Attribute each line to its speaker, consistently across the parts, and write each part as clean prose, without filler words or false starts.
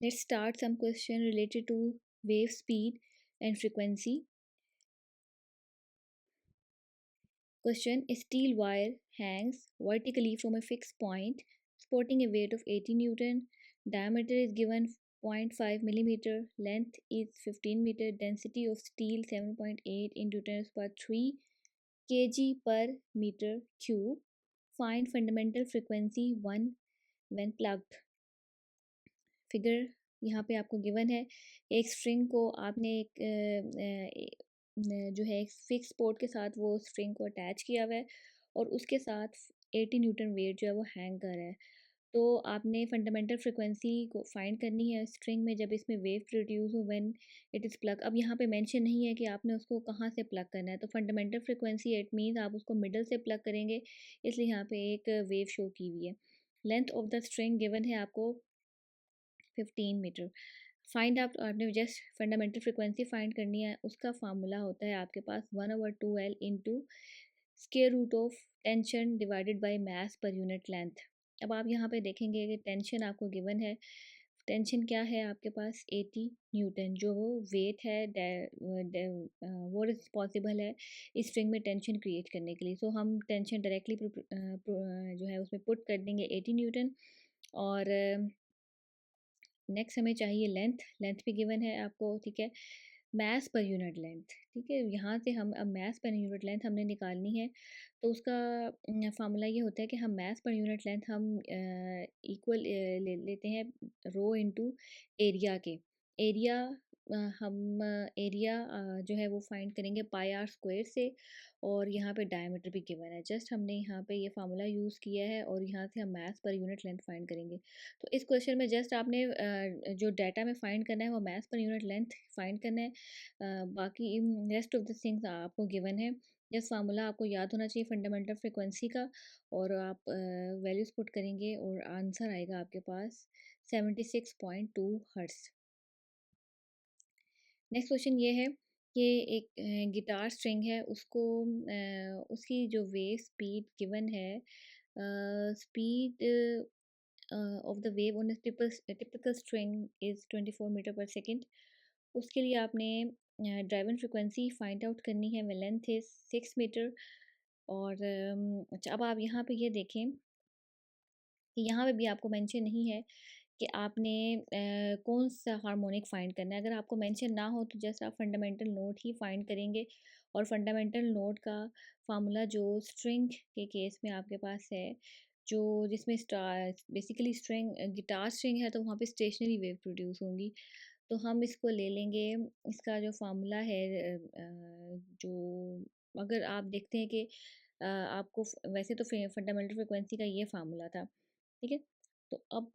Speaker 1: Let's start some question related to wave speed and frequency. Question: a steel wire hangs vertically from a fixed point, supporting a weight of 80 Newton. Diameter is given 0.5 millimeter. Length is 15 meter. Density of steel 7.8 into 10 to the power 3 kg per meter cube. Find fundamental frequency 1 when plugged. Figure यहाँ पे आपको given है। एक string को आपने जो है एक फिक्स पोर्ट के साथ वो स्ट्रिंग को अटैच किया हुआ है और उसके साथ 80 न्यूटन वेट जो है वो हैंग कर रहा है। तो आपने फंडामेंटल फ्रिक्वेंसी को फाइंड करनी है स्ट्रिंग में जब इसमें वेव प्रोड्यूस हो व्हेन इट इज़ प्लग। अब यहाँ पे मेंशन नहीं है कि आपने उसको कहाँ से प्लग करना है, तो फंडामेंटल फ्रिक्वेंसी इट मीन्स आप उसको मिडल से प्लग करेंगे, इसलिए यहाँ पे एक वेव शो की हुई है। Length of the string given है आपको 15 मीटर। फाइंड आउट, आपने जस्ट फंडामेंटल फ्रिक्वेंसी फाइंड करनी है। उसका फार्मूला होता है आपके पास 1/2L into square root of tension divided by mass per unit length. अब आप यहाँ पे देखेंगे कि टेंशन आपको गिवन है। टेंशन क्या है आपके पास 80 न्यूटन, जो वो वेट है वो रिस्पॉन्सिबल है इस स्ट्रिंग में टेंशन क्रिएट करने के लिए। सो हम टेंशन डायरेक्टली जो है उसमें पुट कर देंगे 80 न्यूटन। और नेक्स्ट हमें चाहिए लेंथ भी गिवन है आपको, ठीक है। मास पर यूनिट लेंथ, ठीक है। यहाँ से हम अब मास पर यूनिट लेंथ हमने निकालनी है, तो उसका फार्मूला ये होता है कि हम मास पर यूनिट लेंथ हम इक्वल ले लेते हैं रो इनटू एरिया के। एरिया हम एरिया जो है वो फाइंड करेंगे पाई आर स्क्वायर से, और यहाँ पे डायमीटर भी गिवन है। जस्ट हमने यहाँ पे ये फार्मूला यूज़ किया है और यहाँ से हम मास पर यूनिट लेंथ फाइंड करेंगे। तो इस क्वेश्चन में जस्ट आपने जो डाटा में फाइंड करना है वो मास पर यूनिट लेंथ फाइंड करना है। बाकी रेस्ट ऑफ द थिंग्स आपको गिवन है। जस्ट फार्मूला आपको याद होना चाहिए फंडामेंटल फ्रिक्वेंसी का, और आप वैल्यूज़ पुट करेंगे और आंसर आएगा आपके पास 76.2 हर्ट्ज़। नेक्स्ट क्वेश्चन ये है कि एक गिटार स्ट्रिंग है, उसको उसकी जो वेव स्पीड गिवन है, speed of the wave on typical string is 24 metre per second. उसके लिए आपने ड्राइवन फ्रिक्वेंसी फाइंड आउट करनी है। Length is 6 metre. और अच्छा, अब आप यहाँ पे ये देखें कि यहाँ पे भी आपको मेंशन नहीं है कि आपने कौन सा हार्मोनिक फाइंड करना है। अगर आपको मेंशन ना हो तो जस्ट आप फंडामेंटल नोट ही फाइंड करेंगे, और फंडामेंटल नोट का फार्मूला जो स्ट्रिंग के केस में आपके पास है, जो जिसमें बेसिकली स्ट्रिंग गिटार स्ट्रिंग है, तो वहाँ पे स्टेशनरी वेव प्रोड्यूस होंगी। तो हम इसको ले लेंगे, इसका जो फार्मूला है जो अगर आप देखते हैं कि आपको वैसे तो फंडामेंटल फ्रिक्वेंसी का ये फार्मूला था, ठीक है। तो अब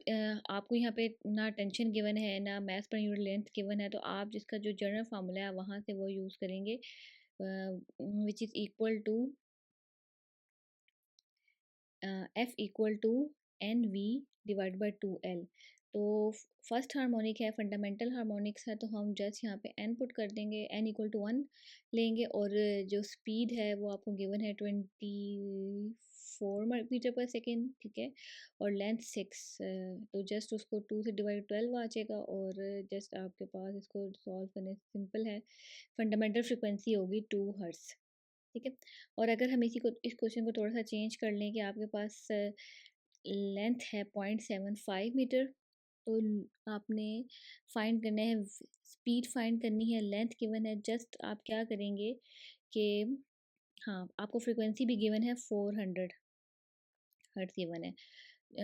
Speaker 1: आपको यहाँ पे ना टेंशन गिवन है ना मास पर यूनिट लेंथ गिवन है, तो आप जिसका जो जनरल फार्मूला है वहाँ से वो यूज़ करेंगे, which is equal to F equal to N V divide by 2L। तो फर्स्ट हार्मोनिक है, फंडामेंटल हार्मोनिक्स है, तो हम जस्ट यहाँ पे एन पुट कर देंगे, एन इक्वल टू 1 लेंगे। और जो स्पीड है वो आपको गिवन है 24 मीटर पर सेकेंड, ठीक है। और लेंथ 6, तो जस्ट उसको 2 से डिवाइड 12 आ जाएगा, और जस्ट आपके पास इसको सॉल्व करने सिंपल है। फंडामेंटल फ्रिक्वेंसी होगी 2 हर्ट्ज़, ठीक है। और अगर हम इस क्वेश्चन को थोड़ा सा चेंज कर लें कि आपके पास लेंथ है 0.75 मीटर, तो आपने फाइंड करना है स्पीड फाइंड करनी है, लेंथ गिवन है। जस्ट आप क्या करेंगे कि हाँ, आपको फ्रिक्वेंसी भी गिवन है 400 हर्ट्ज गिवन है।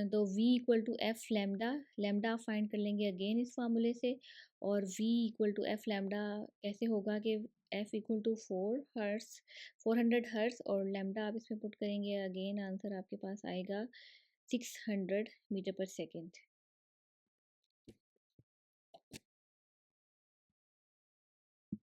Speaker 1: तो v equal to F lambda, lambda आप फाइंड कर लेंगे अगेन इस फार्मूले से। और v equal to F lambda कैसे होगा कि f इक्वल टू 400 हर्ट्स, और लेमडा आप इसमें पुट करेंगे अगेन, आंसर आपके पास आएगा 600 मीटर पर सेकेंड।